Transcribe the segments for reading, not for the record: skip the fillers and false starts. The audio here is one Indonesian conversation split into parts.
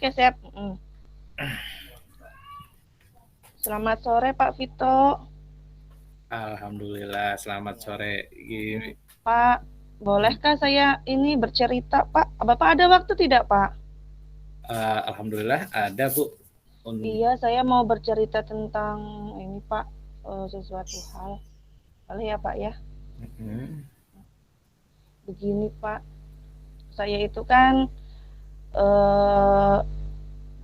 Oke, siap. Selamat sore Pak Vito. Alhamdulillah, selamat sore. Gini, Pak, bolehkah saya ini bercerita, Pak? Bapak ada waktu tidak, Pak? Alhamdulillah ada Bu. Iya, saya mau bercerita tentang ini, Pak, sesuatu hal. Boleh ya, Pak ya? Hmm, Begini, Pak. Saya itu kan eh,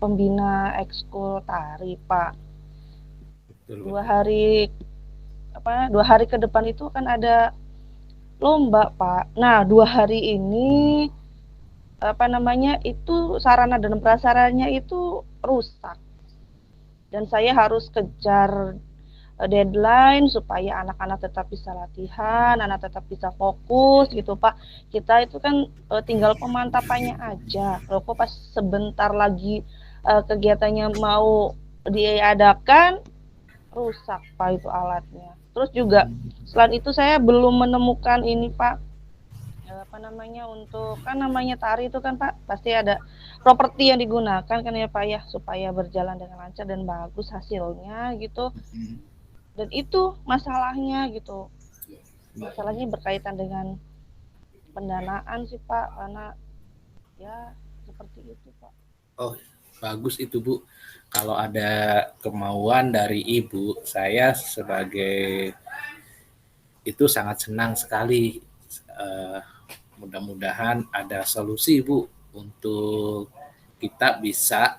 pembina ekskul tari, Pak. betul Bu. Dua hari apa? 2 hari ke depan itu kan ada lomba, Pak. Nah, 2 hari ini apa namanya itu sarana dan prasarannya itu rusak dan saya harus kejar deadline supaya anak-anak tetap bisa latihan, anak tetap bisa fokus gitu Pak. Kita itu kan tinggal pemantapannya aja. Kalau kok pas sebentar lagi kegiatannya mau diadakan, rusak Pak itu alatnya. Terus juga selain itu saya belum menemukan ini Pak, apa namanya untuk kan namanya tari itu kan Pak pasti ada properti yang digunakan kan ya Pak ya supaya berjalan dengan lancar dan bagus hasilnya gitu dan itu masalahnya gitu masalahnya berkaitan dengan pendanaan sih Pak karena ya seperti itu Pak. Oh, bagus itu Bu. Kalau ada kemauan dari Ibu, saya sebagai itu sangat senang sekali. Eh, Mudah-mudahan ada solusi Bu untuk kita bisa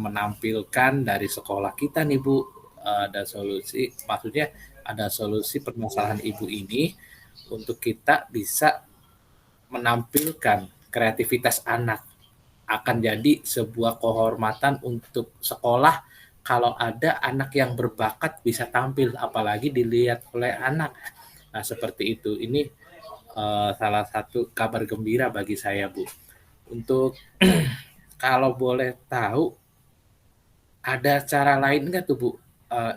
menampilkan dari sekolah kita nih Bu. Ada solusi, maksudnya ada solusi permasalahan Ibu ini untuk kita bisa menampilkan kreativitas anak. Akan jadi sebuah kehormatan untuk sekolah kalau ada anak yang berbakat bisa tampil, apalagi dilihat oleh anak. Nah, seperti itu. Ini salah satu kabar gembira bagi saya, Bu. Untuk kalau boleh tahu, ada cara lain nggak tuh, Bu?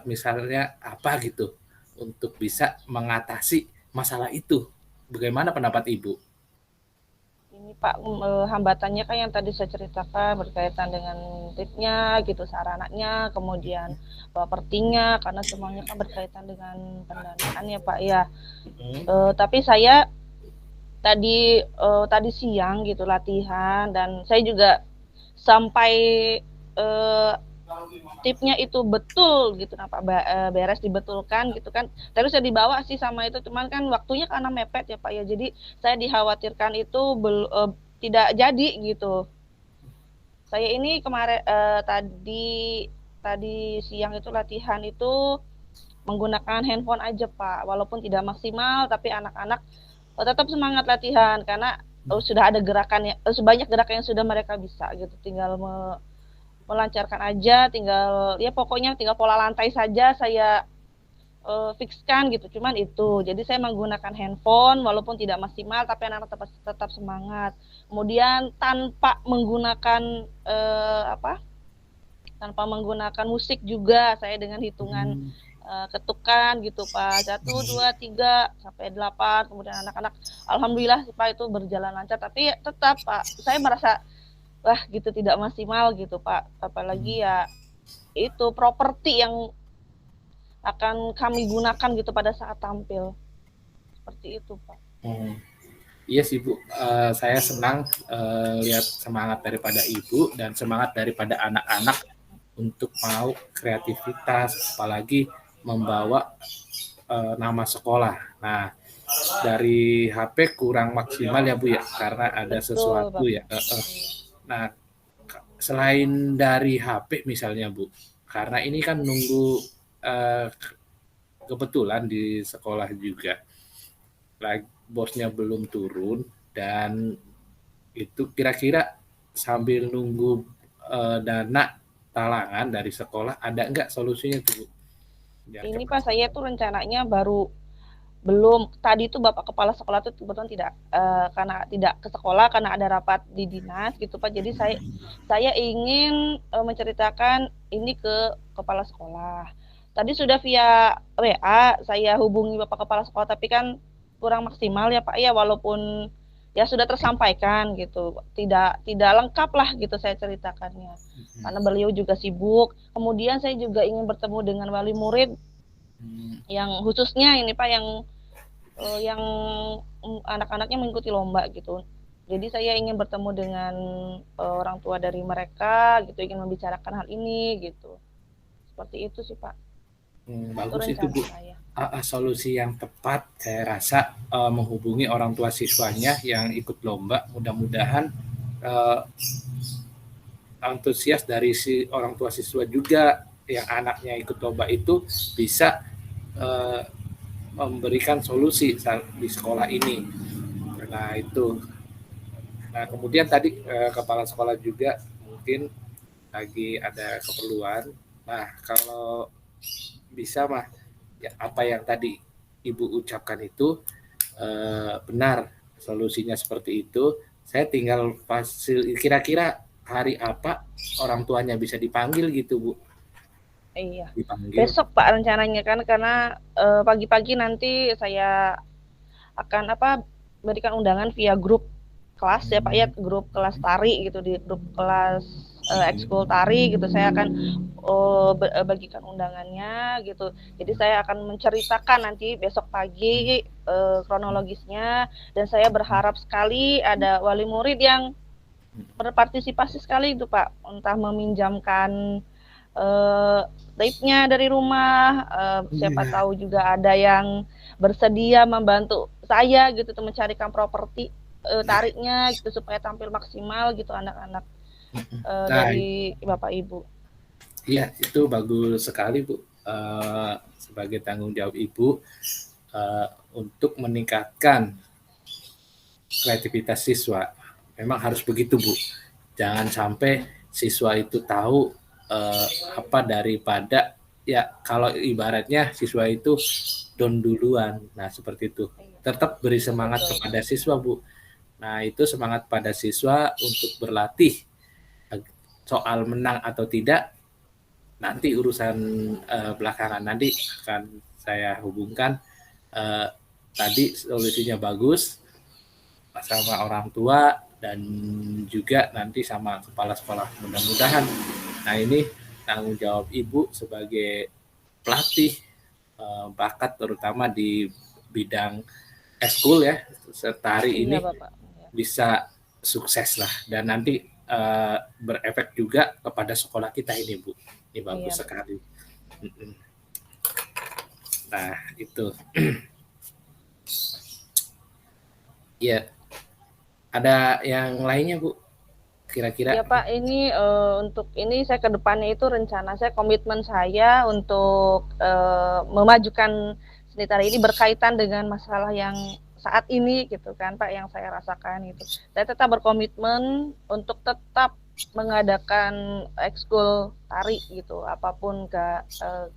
Misalnya apa gitu untuk bisa mengatasi masalah itu? Bagaimana pendapat Ibu? Ini Pak hambatannya kan yang tadi saya ceritakan berkaitan dengan tipnya gitu sarananya kemudian propertinya karena semuanya kan berkaitan dengan pendanaan ya Pak ya. Hmm. Tapi saya tadi siang gitu latihan dan saya juga sampai eh, tipnya itu betul gitu kenapa beres dibetulkan gitu kan terus saya dibawa sih sama itu cuman kan waktunya karena mepet ya Pak ya jadi saya dikhawatirkan itu tidak jadi gitu saya ini kemarin tadi siang itu latihan itu menggunakan handphone aja Pak walaupun tidak maksimal tapi anak-anak tetap semangat latihan karena sudah ada gerakan ya sebanyak gerakan yang sudah mereka bisa gitu tinggal melancarkan aja tinggal ya pokoknya tinggal pola lantai saja saya fikskan gitu cuman itu jadi saya menggunakan handphone walaupun tidak maksimal tapi anak-anak tetap semangat kemudian apa tanpa menggunakan musik juga saya dengan hitungan ketukan gitu Pak 1 2 3 sampai 8 kemudian anak-anak alhamdulillah Pak itu berjalan lancar tapi tetap Pak saya merasa wah gitu tidak maksimal gitu Pak apalagi ya itu properti yang akan kami gunakan gitu pada saat tampil seperti itu Pak. Hmm. Iya sih Bu, saya senang lihat semangat daripada Ibu dan semangat daripada anak-anak untuk mau kreativitas, apalagi membawa nama sekolah. Nah, dari HP kurang maksimal ya Bu ya, karena ada Betul sesuatu ya. Bapak. Nah, selain dari HP misalnya Bu, karena ini kan nunggu eh, kebetulan di sekolah juga, bosnya belum turun dan itu kira-kira sambil nunggu dana talangan dari sekolah ada nggak solusinya tuh Bu? Biar Ini cepat. Pak saya tuh rencananya baru belum tadi tuh Bapak Kepala Sekolah tuh kebetulan tidak karena tidak ke sekolah karena ada rapat di dinas gitu Pak. Jadi saya ingin menceritakan ini ke kepala sekolah. Tadi sudah via WA saya hubungi Bapak Kepala Sekolah tapi kan kurang maksimal ya Pak ya walaupun ya sudah tersampaikan gitu. Tidak lengkap lah gitu saya ceritakannya. Karena beliau juga sibuk. Kemudian saya juga ingin bertemu dengan wali murid yang khususnya ini Pak yang anak-anaknya mengikuti lomba gitu. Jadi saya ingin bertemu dengan orang tua dari mereka gitu, ingin membicarakan hal ini gitu. Seperti itu sih Pak. Itu Bagus itu rencana Bu. saya. Solusi yang tepat saya rasa menghubungi orang tua siswanya yang ikut lomba. Mudah-mudahan antusias dari si orang tua siswa juga yang anaknya ikut lomba itu bisa memberikan solusi di sekolah ini. Nah itu. Nah kemudian tadi kepala sekolah juga mungkin lagi ada keperluan. Nah kalau bisa mah ya, apa yang tadi Ibu ucapkan itu benar, solusinya seperti itu. Saya tinggal kira-kira hari apa orang tuanya bisa dipanggil gitu Bu. Iya. Dipanggil. Besok Pak rencananya kan karena pagi-pagi nanti saya akan berikan undangan via grup kelas ya Pak ya, grup kelas tari gitu, di grup kelas ekskul tari gitu saya akan bagikan undangannya gitu. Jadi saya akan menceritakan nanti besok pagi kronologisnya, dan saya berharap sekali ada wali murid yang berpartisipasi sekali itu Pak, entah meminjamkan tape-nya dari rumah, siapa tahu juga ada yang bersedia membantu saya gitu tuh mencarikan properti tariknya gitu supaya tampil maksimal gitu anak-anak dari Bapak Ibu. Iya, itu bagus sekali Bu. Sebagai tanggung jawab Ibu untuk meningkatkan kreativitas siswa. Memang harus begitu Bu. Jangan sampai siswa itu tahu apa daripada ya kalau ibaratnya siswa itu down duluan. Nah seperti itu. Tetap beri semangat kepada siswa Bu. Nah itu semangat pada siswa untuk berlatih soal menang atau tidak. Nanti urusan belakangan nanti akan saya hubungkan. Tadi solusinya bagus sama orang tua dan juga nanti sama kepala sekolah, mudah-mudahan. Nah ini tanggung jawab Ibu sebagai pelatih bakat terutama di bidang eskul ya, tari ini Bapak. bisa sukses lah dan nanti berefek juga kepada sekolah kita ini Bu. Ini bagus sekali. Nah itu ya. Ada yang lainnya Bu? Kira-kira? Ya Pak, ini untuk ini saya ke depannya itu rencana saya, komitmen saya untuk memajukan seni tari ini berkaitan dengan masalah yang saat ini gitu kan Pak, yang saya rasakan itu. Saya tetap berkomitmen untuk tetap mengadakan ekskul tari gitu, apapun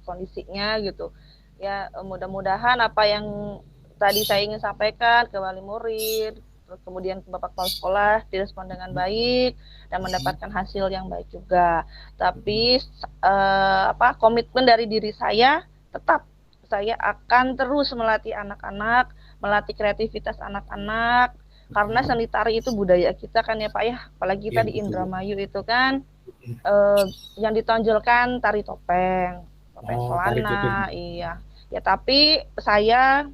kondisinya gitu. Ya mudah-mudahan apa yang tadi saya ingin sampaikan ke wali murid, terus kemudian ke Bapak Kepala Sekolah direspon dengan baik dan mendapatkan hasil yang baik juga. Tapi komitmen dari diri saya tetap saya akan terus melatih anak-anak, melatih kreativitas anak-anak, karena seni tari itu budaya kita kan ya Pak ya, apalagi kita di Indramayu itu kan yang ditonjolkan tari topeng Selana, iya. Ya tapi saya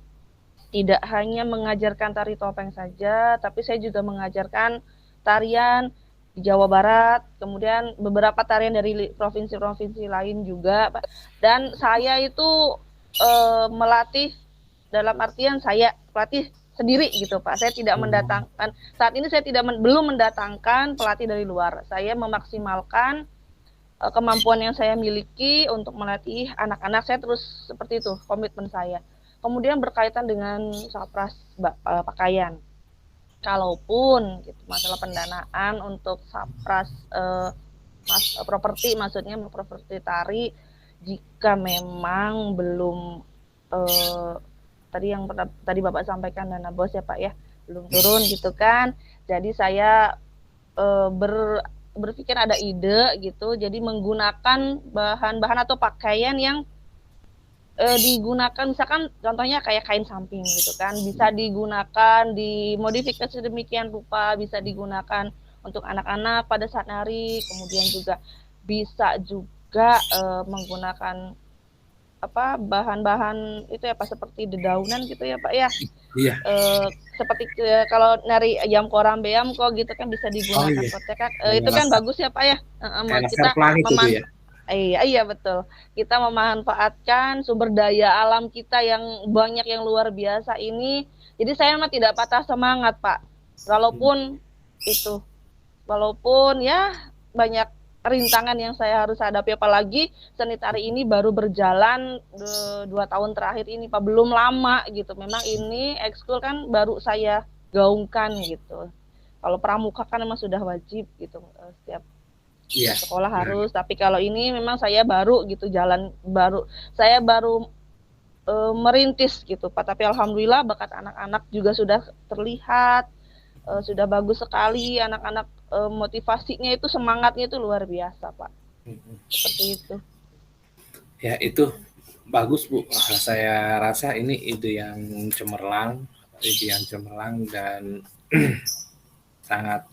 tidak hanya mengajarkan tari topeng saja, tapi saya juga mengajarkan tarian di Jawa Barat, kemudian beberapa tarian dari provinsi-provinsi lain juga, Pak. Dan saya itu melatih dalam artian saya pelatih sendiri gitu Pak. Saya tidak mendatangkan, saat ini saya belum mendatangkan pelatih dari luar. Saya memaksimalkan kemampuan yang saya miliki untuk melatih anak-anak saya, terus seperti itu komitmen saya. Kemudian berkaitan dengan sapras pakaian, kalaupun gitu, masalah pendanaan untuk sapras properti, maksudnya properti tari, jika memang belum tadi Bapak sampaikan dana bos ya Pak ya, belum turun gitu kan, jadi saya berpikir ada ide gitu, jadi menggunakan bahan-bahan atau pakaian yang digunakan misalkan contohnya kayak kain samping gitu kan, bisa digunakan dimodifikasi sedemikian rupa, bisa digunakan untuk anak-anak pada saat nari, kemudian juga bisa juga, menggunakan apa, bahan-bahan itu ya Pak, seperti dedaunan gitu ya Pak ya, Iya. seperti kalau nari ayam koram beam kok gitu kan bisa Oh digunakan iya, kotekak, itu kayak kan laser, bagus ya Pak ya, kayak laser kita pelangi itu Bu ya. iya iya betul, kita memanfaatkan sumber daya alam kita yang banyak yang luar biasa ini, jadi saya mah tidak patah semangat Pak, Hmm. walaupun itu walaupun ya banyak rintangan yang saya harus hadapi, apalagi seni tari ini baru berjalan 2 tahun terakhir ini Pak, belum lama gitu. Memang ini ekskul kan baru saya gaungkan gitu. Kalau pramuka kan memang sudah wajib gitu, setiap Iya. sekolah Nah, harus. Tapi kalau ini memang saya baru gitu, jalan baru. Saya baru merintis gitu Pak. Tapi alhamdulillah bakat anak-anak juga sudah terlihat, sudah bagus sekali anak-anak, motivasinya itu, semangatnya itu luar biasa Pak, seperti itu. ya itu bagus Bu. Saya rasa ini ide yang cemerlang dan sangat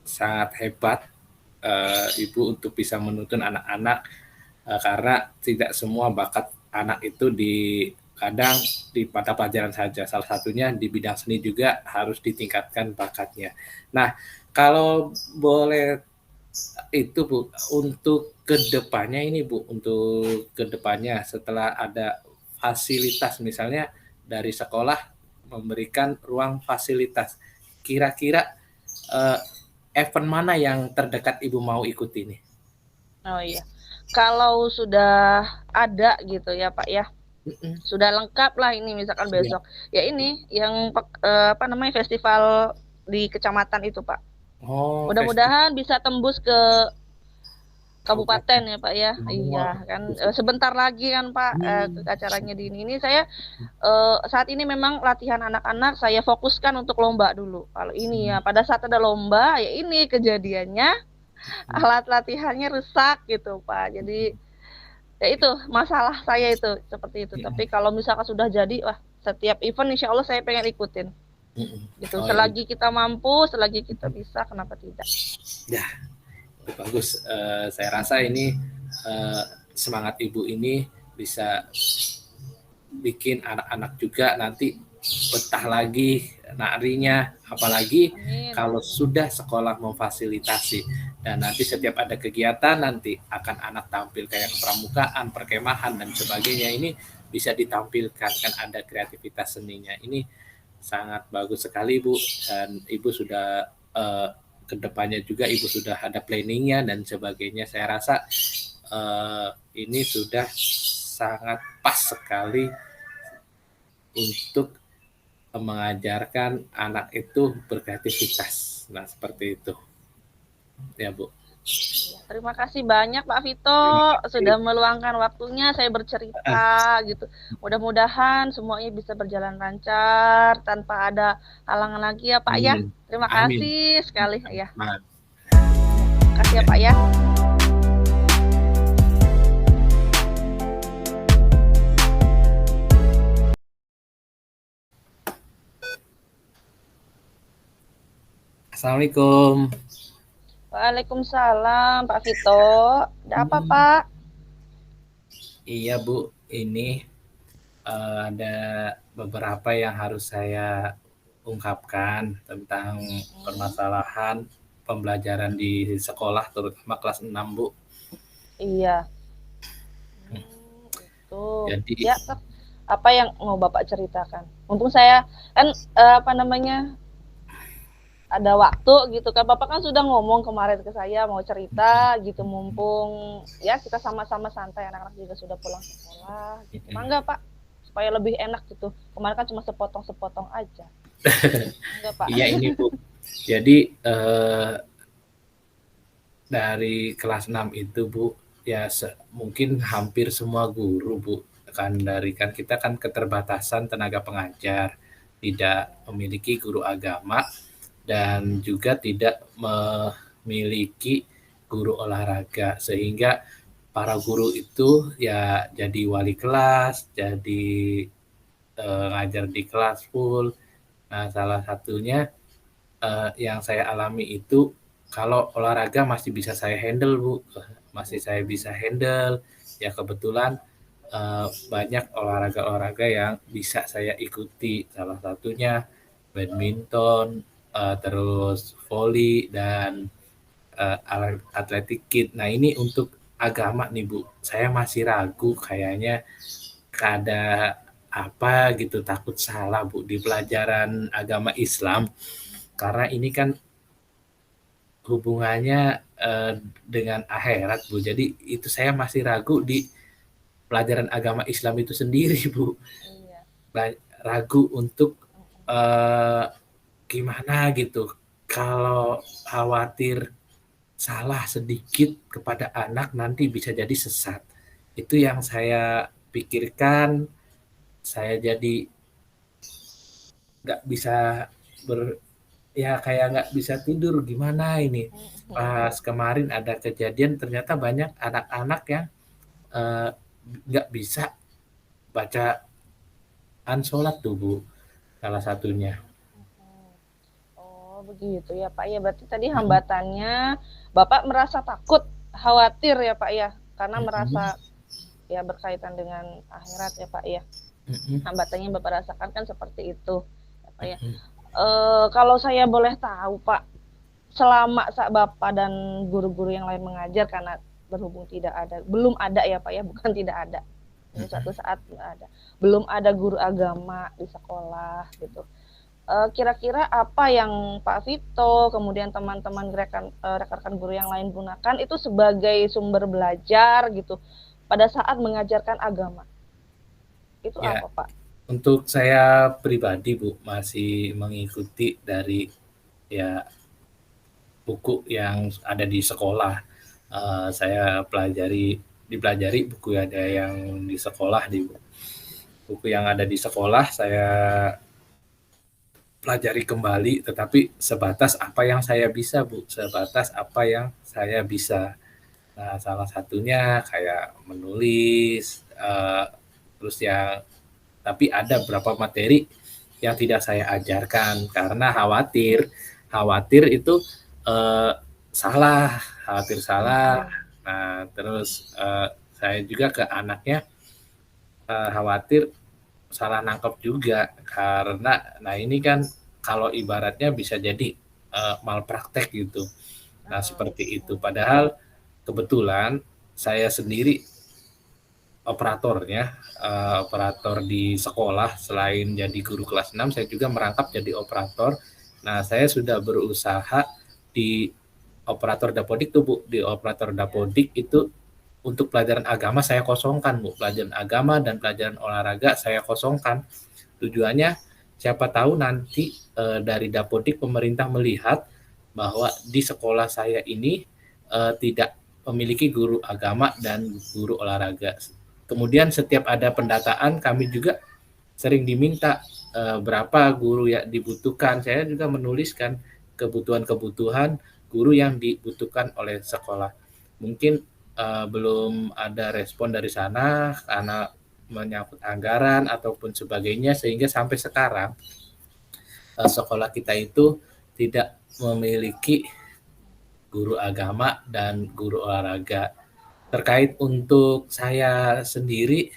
sangat hebat Ibu untuk bisa menuntun anak-anak karena tidak semua bakat anak itu kadang di pada pelajaran saja. Salah satunya di bidang seni juga harus ditingkatkan bakatnya. Nah, kalau boleh itu Bu, untuk kedepannya ini Bu, untuk kedepannya setelah ada fasilitas misalnya dari sekolah memberikan ruang fasilitas, kira-kira eh, event mana yang terdekat Ibu mau ikuti nih? Oh iya, kalau sudah ada gitu ya Pak ya, Mm-mm. sudah lengkap lah ini misalkan Ya. besok, ya ini yang apa namanya, festival di kecamatan itu Pak. Oh, festival Mudah-mudahan bisa tembus ke kabupaten kabupaten. ya Pak ya. Oh, Iya kan, bagus. sebentar lagi kan Pak, ke Hmm. acaranya di ini saya saat ini memang latihan anak-anak saya fokuskan untuk lomba dulu. Kalau ini ya pada saat ada lomba ya ini kejadiannya alat latihannya rusak gitu Pak. Jadi ya itu masalah saya itu seperti itu. Tapi kalau misalkan sudah jadi, wah setiap event insya Allah saya pengen ikutin. Gitu. Oh, Selagi kita mampu, selagi kita bisa, kenapa tidak? ya, bagus. Saya rasa ini semangat Ibu ini bisa bikin anak-anak juga nanti betah lagi narinya, apalagi Amin. kalau sudah sekolah memfasilitasi dan nanti setiap ada kegiatan nanti akan anak tampil kayak kepramukaan, perkemahan dan sebagainya, ini bisa ditampilkan kan, ada kreativitas seninya. Ini sangat bagus sekali Bu, dan Ibu sudah kedepannya juga Ibu sudah ada planningnya dan sebagainya. Saya rasa ini sudah sangat pas sekali untuk mengajarkan anak itu berkreativitas. Nah, seperti itu. Ya, Bu. Ya, terima kasih banyak Pak Vito Terima kasih. sudah meluangkan waktunya saya bercerita gitu. Mudah-mudahan semuanya bisa berjalan lancar tanpa ada halangan lagi ya Pak ya. Amin. Terima Amin. kasih sekali ya. Amin. Ya, terima kasih ya Pak ya. Assalamualaikum. Waalaikumsalam Pak Vito. Ada apa Pak? Iya, Bu. Ini ada beberapa yang harus saya ungkapkan tentang permasalahan pembelajaran di sekolah, terutama kelas 6, Bu. Iya. Itu. Jadi, Ya, apa yang mau Bapak ceritakan? Mumpung saya kan apa namanya, ada waktu gitu kan. Bapak kan sudah ngomong kemarin ke saya mau cerita gitu, mumpung ya kita sama-sama santai, anak-anak juga sudah pulang sekolah gitu. Mangga Pak, supaya lebih enak gitu. Kemarin kan cuma sepotong-sepotong aja. Mangga Pak. iya ini, Bu. Jadi, dari kelas 6 itu Bu, ya mungkin hampir semua guru Bu, kan kita kan keterbatasan tenaga pengajar, tidak memiliki guru agama dan juga tidak memiliki guru olahraga, sehingga para guru itu ya jadi wali kelas, jadi ngajar di kelas full. Nah, salah satunya yang saya alami itu kalau olahraga masih bisa saya handle, Bu. Masih saya bisa handle. Ya kebetulan banyak olahraga-olahraga yang bisa saya ikuti. Salah satunya badminton, terus volley dan athletic kit. Nah, ini untuk agama nih, Bu. Saya masih ragu kayaknya ada apa gitu, takut salah, Bu, di pelajaran agama Islam. Karena ini kan hubungannya dengan akhirat, Bu. Jadi itu saya masih ragu di pelajaran agama Islam itu sendiri, Bu. Iya. Ragu untuk gimana gitu. Kalau khawatir salah sedikit kepada anak nanti bisa jadi sesat. Itu yang saya pikirkan. Saya jadi nggak bisa ya kayak nggak bisa tidur, gimana ini. Pas kemarin ada kejadian ternyata banyak anak-anak yang nggak bisa bacaan sholat tuh, Bu, salah satunya. Oh, begitu ya Pak ya. Berarti tadi hambatannya Bapak merasa takut, khawatir ya Pak ya, karena merasa ya berkaitan dengan akhirat ya Pak ya. Hambatannya Bapak rasakan kan seperti itu ya Pak ya. Kalau saya boleh tahu Pak, selama Bapak dan guru-guru yang lain mengajar, karena berhubung belum ada ya Pak ya, bukan tidak ada. Ini suatu saat belum ada guru agama di sekolah gitu. Kira-kira apa yang Pak Vito, kemudian teman-teman rekan-rekan guru yang lain gunakan itu sebagai sumber belajar gitu pada saat mengajarkan agama? Itu Ya, apa Pak? untuk saya pribadi, Bu, masih mengikuti dari ya buku yang ada di sekolah. Saya dipelajari buku ada yang di sekolah, di buku yang ada di sekolah saya pelajari kembali, tetapi sebatas apa yang saya bisa, Bu, sebatas apa yang saya bisa. Nah, salah satunya kayak menulis, terus yang tapi ada beberapa materi yang tidak saya ajarkan karena khawatir itu salah, khawatir salah. Nah, terus saya juga ke anaknya khawatir salah nangkep juga karena nah ini kan kalau ibaratnya bisa jadi malpraktek gitu. Nah, seperti itu. Padahal kebetulan saya sendiri operatornya, operator di sekolah. Selain jadi guru kelas 6, saya juga merangkap jadi operator. Nah, saya sudah berusaha di operator dapodik tuh, Bu. Di operator dapodik itu untuk pelajaran agama saya kosongkan, Bu. Pelajaran agama dan pelajaran olahraga saya kosongkan. Tujuannya siapa tahu nanti dari dapodik pemerintah melihat bahwa di sekolah saya ini tidak memiliki guru agama dan guru olahraga. Kemudian setiap ada pendataan kami juga sering diminta berapa guru yang dibutuhkan. Saya juga menuliskan kebutuhan-kebutuhan guru yang dibutuhkan oleh sekolah. Mungkin belum ada respon dari sana karena menyangkut anggaran ataupun sebagainya, sehingga sampai sekarang sekolah kita itu tidak memiliki guru agama dan guru olahraga. Terkait untuk saya sendiri,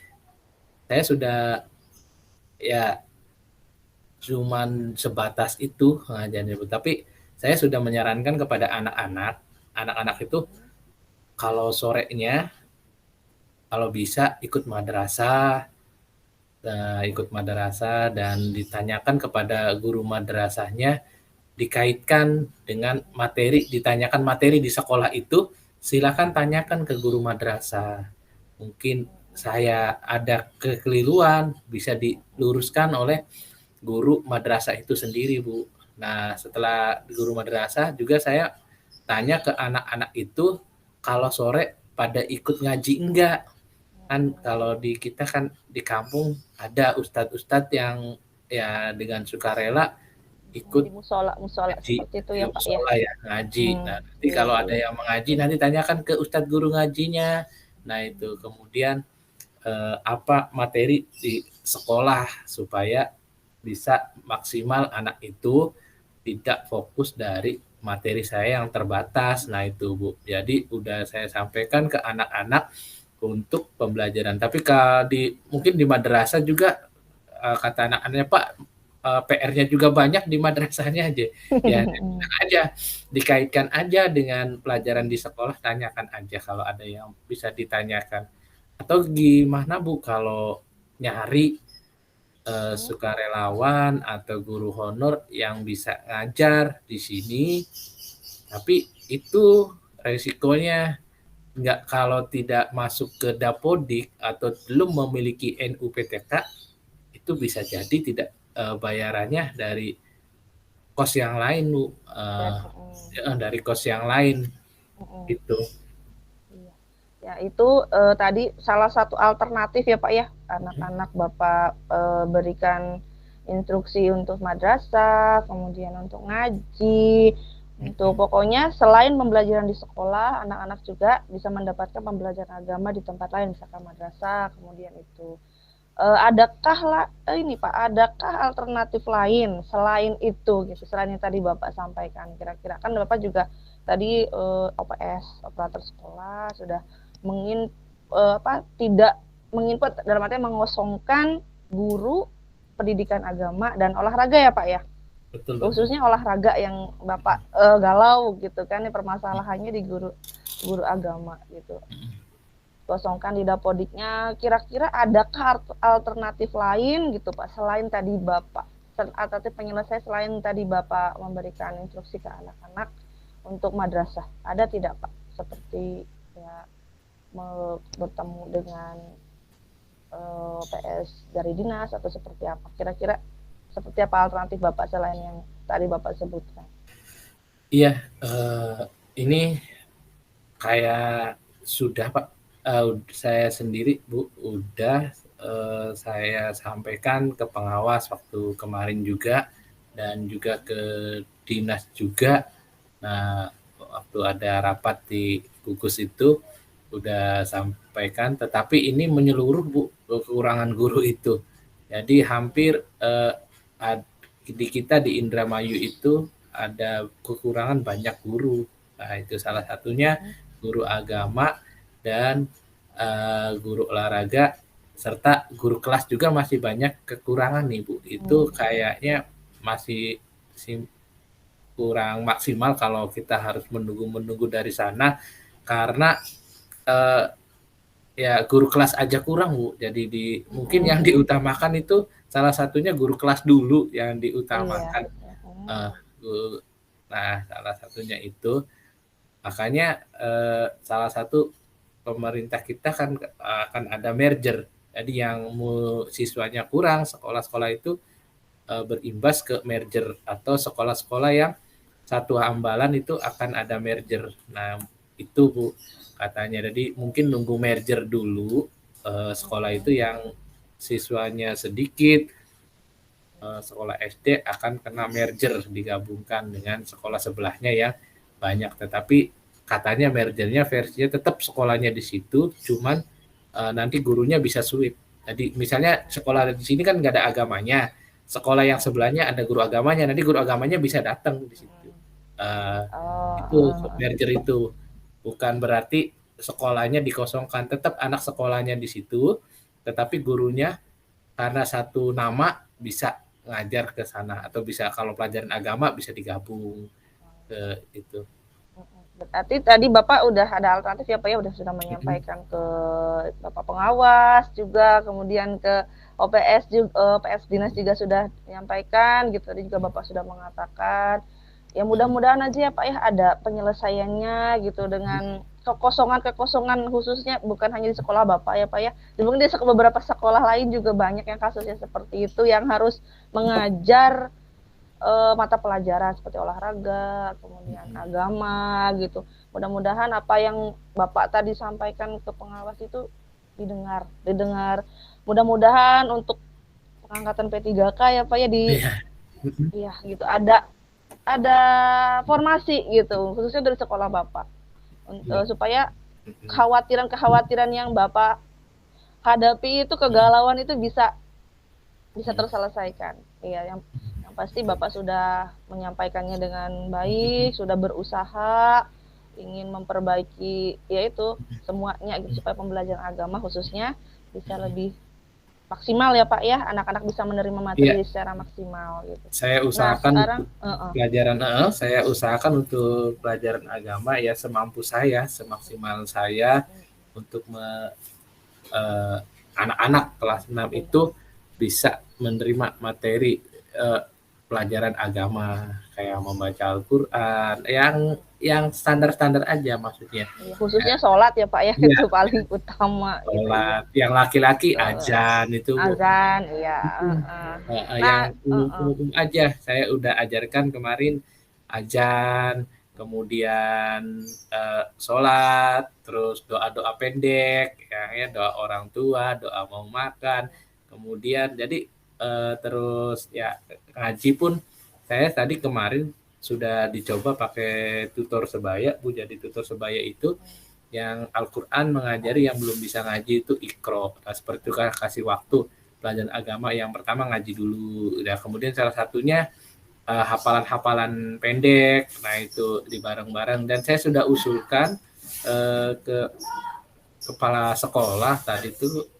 saya sudah ya cuman sebatas itu ngajarnya, Bu. Tapi saya sudah menyarankan kepada anak-anak itu kalau sorenya kalau bisa ikut madrasah dan ditanyakan kepada guru madrasahnya, dikaitkan dengan ditanyakan materi di sekolah itu, silakan tanyakan ke guru madrasah. Mungkin saya ada kekeliruan, bisa diluruskan oleh guru madrasah itu sendiri, Bu. Nah, setelah guru madrasah juga saya tanya ke anak-anak itu, kalau sore pada ikut ngaji enggak? Kan kalau di kita kan di kampung ada ustadz-ustadz yang ya dengan sukarela ikut Di musola ngaji seperti itu di ya Pak ya. musola ya, ngaji. Nah, nanti Iya, kalau ada iya. yang mengaji nanti tanyakan ke ustadz guru ngajinya. Nah itu kemudian apa materi di sekolah supaya bisa maksimal anak itu tidak fokus dari materi saya yang terbatas. Nah itu Bu, jadi udah saya sampaikan ke anak-anak untuk pembelajaran. Tapi kalau mungkin di madrasah juga kata anak-anaknya Pak, PR-nya juga banyak di madrasahnya aja. Ya aja dikaitkan aja dengan pelajaran di sekolah, tanyakan aja kalau ada yang bisa ditanyakan. Atau gimana Bu kalau nyari sukarelawan atau guru honor yang bisa ngajar di sini, tapi itu resikonya nggak, kalau tidak masuk ke Dapodik atau belum memiliki NUPTK, itu bisa jadi tidak bayarannya dari kos yang lain Bu, dari kos yang lain gitu. Iya. Ya itu tadi salah satu alternatif ya Pak ya, anak-anak Bapak berikan instruksi untuk madrasah, kemudian untuk ngaji, untuk pokoknya selain pembelajaran di sekolah, anak-anak juga bisa mendapatkan pembelajaran agama di tempat lain, misalkan madrasah, kemudian itu. Adakah ini Pak, adakah alternatif lain selain itu gitu, selain yang tadi Bapak sampaikan, kira-kira kan Bapak juga tadi OPS operator sekolah sudah tidak menginput dalam artinya mengosongkan guru pendidikan agama dan olahraga ya Pak ya. Betul. Khususnya olahraga yang Bapak galau gitu kan, permasalahannya di guru agama gitu. Kosongkan di Dapodiknya, kira-kira adakah alternatif lain gitu Pak, selain tadi Bapak, alternatif penyelesaian selain tadi Bapak memberikan instruksi ke anak-anak untuk madrasah, ada tidak Pak, seperti ya bertemu dengan PS dari dinas atau seperti apa, kira-kira seperti apa alternatif Bapak selain yang tadi Bapak sebutkan? Iya, ini kayak sudah Pak, saya sendiri Bu, udah saya sampaikan ke pengawas waktu kemarin juga, dan juga ke dinas juga. Nah, waktu ada rapat di gugus itu udah sampaikan, tetapi ini menyeluruh Bu, kekurangan guru itu. Jadi hampir di kita di Indramayu itu ada kekurangan banyak guru. Nah, itu salah satunya guru agama dan guru olahraga, serta guru kelas juga masih banyak kekurangan nih Bu. Itu kayaknya masih kurang maksimal kalau kita harus menunggu dari sana, karena ya guru kelas aja kurang Bu. Jadi mungkin yang diutamakan itu salah satunya guru kelas dulu yang diutamakan. Nah, salah satunya itu makanya salah satu pemerintah kita kan akan ada merger. Jadi yang siswanya kurang, sekolah-sekolah itu berimbas ke merger, atau sekolah-sekolah yang satu hambalan itu akan ada merger. Nah, itu Bu katanya. Jadi mungkin nunggu merger dulu, sekolah itu yang siswanya sedikit, sekolah SD akan kena merger, digabungkan dengan sekolah sebelahnya yang banyak. Tetapi katanya mergernya versinya tetap sekolahnya di situ, cuman nanti gurunya bisa switch. Jadi misalnya sekolah di sini kan nggak ada agamanya, sekolah yang sebelahnya ada guru agamanya, nanti guru agamanya bisa datang di situ. Itu merger itu bukan berarti sekolahnya dikosongkan, tetap anak sekolahnya di situ, tetapi gurunya karena satu nama bisa ngajar ke sana, atau bisa kalau pelajaran agama bisa digabung ke itu. Berarti tadi Bapak udah ada alternatif ya Pak ya, udah sudah menyampaikan ke Bapak pengawas juga, kemudian ke OPS juga, PS dinas juga sudah menyampaikan gitu. Tadi juga Bapak sudah mengatakan ya mudah-mudahan aja ya Pak ya ada penyelesaiannya gitu, dengan kekosongan khususnya bukan hanya di sekolah Bapak ya Pak ya, mungkin di beberapa sekolah lain juga banyak yang kasusnya seperti itu, yang harus mengajar mata pelajaran seperti olahraga, kemudian agama gitu. Mudah-mudahan apa yang Bapak tadi sampaikan ke pengawas itu didengar. Mudah-mudahan untuk pengangkatan P3K ya Pak ya ya gitu ada formasi gitu khususnya dari sekolah Bapak supaya kekhawatiran-kekhawatiran yang Bapak hadapi itu, kegalauan itu bisa terselesaikan. Iya, yang pasti Bapak sudah menyampaikannya dengan baik, sudah berusaha ingin memperbaiki yaitu semuanya gitu, supaya pembelajaran agama khususnya bisa lebih maksimal ya Pak ya, anak-anak bisa menerima materi secara maksimal gitu. Saya usahakan sekarang, saya usahakan untuk pelajaran agama ya semampu saya, semaksimal saya untuk anak-anak kelas 6 itu bisa menerima materi pelajaran agama kayak membaca Al-Qur'an yang standar-standar aja maksudnya. Khususnya sholat ya Pak ya, itu paling utama. Sholat, gitu. Yang laki-laki azan itu. Azan, iya. Yang umum aja, saya udah ajarkan kemarin azan, kemudian sholat, terus doa-doa pendek, ya doa orang tua, doa mau makan, kemudian jadi terus ya ngaji pun saya tadi kemarin sudah dicoba pakai tutor sebaya, Bu. Jadi tutor sebaya itu yang Al-Quran mengajari yang belum bisa ngaji itu Iqra. Nah, seperti itu kan kasih waktu pelajaran agama yang pertama ngaji dulu. Ya, kemudian salah satunya hafalan-hafalan pendek. Nah, itu di bareng-bareng dan saya sudah usulkan ke kepala sekolah tadi tuh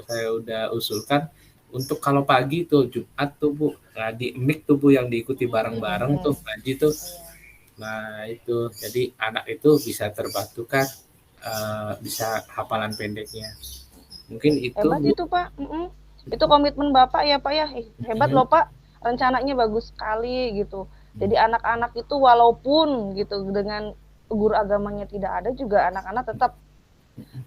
saya udah usulkan untuk kalau pagi tuh Jumat tuh Bu, ngaji mik tuh Bu yang diikuti bareng-bareng tuh ngaji tuh. Nah, itu jadi anak itu bisa terbantukan bisa hafalan pendeknya. Mungkin itu hebat Bu. Itu Pak. Itu komitmen Bapak ya Pak ya. Hebat loh Pak. Rencananya bagus sekali gitu. Jadi anak-anak itu walaupun gitu dengan guru agamanya tidak ada juga anak-anak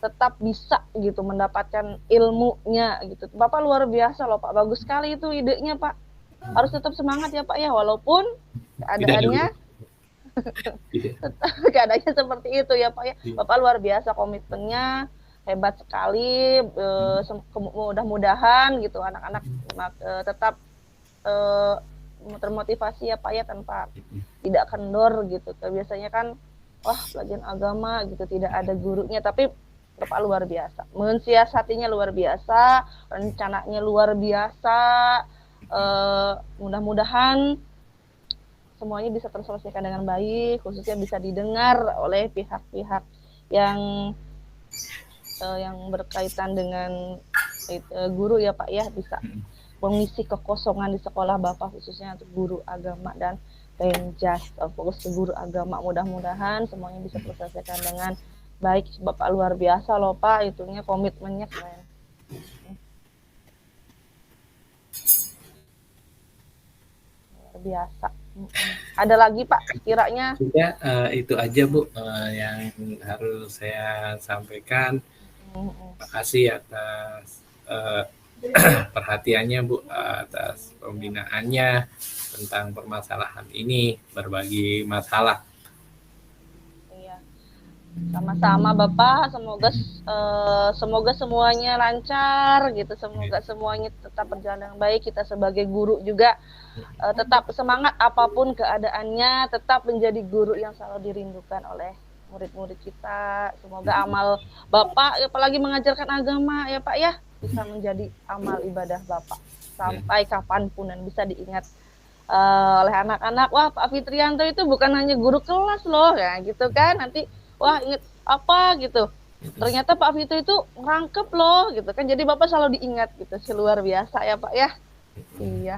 tetap bisa gitu mendapatkan ilmunya gitu. Bapak luar biasa loh Pak. Bagus sekali itu idenya Pak. Harus tetap semangat ya Pak ya, walaupun keadaannya keadaannya seperti itu ya Pak ya. Bapak luar biasa komitmennya, hebat sekali. Mudah-mudahan gitu anak-anak tetap termotivasi ya Pak ya, tanpa tidak kendor gitu. Biasanya kan wah pelajaran agama gitu tidak ada gurunya, tapi Bapak luar biasa, mensiasatinya luar biasa, rencananya luar biasa. Mudah-mudahan semuanya bisa terselesaikan dengan baik, khususnya bisa didengar oleh pihak-pihak yang berkaitan dengan guru ya Pak ya, bisa mengisi kekosongan di sekolah Bapak khususnya untuk guru agama dan penjas, fokus ke guru agama. Mudah-mudahan semuanya bisa terselesaikan dengan baik. Bapak luar biasa loh Pak, itunya komitmennya keren. Luar biasa. Ada lagi Pak kiranya? Ya, itu aja Bu yang harus saya sampaikan. Terima kasih atas perhatiannya Bu, atas pembinaannya tentang permasalahan ini, berbagi masalah. Sama-sama Bapak, semoga semuanya lancar gitu, semoga semuanya tetap berjalan dengan baik. Kita sebagai guru juga tetap semangat apapun keadaannya, tetap menjadi guru yang selalu dirindukan oleh murid-murid kita. Semoga amal Bapak, apalagi mengajarkan agama ya Pak ya, bisa menjadi amal ibadah Bapak sampai kapanpun dan bisa diingat oleh anak-anak. Wah Pak Fitrianto itu bukan hanya guru kelas loh ya gitu kan, nanti wah inget apa gitu, ternyata Pak Vito itu ngerangkep loh gitu kan, jadi Bapak selalu diingat gitu, luar biasa ya Pak ya. Iya.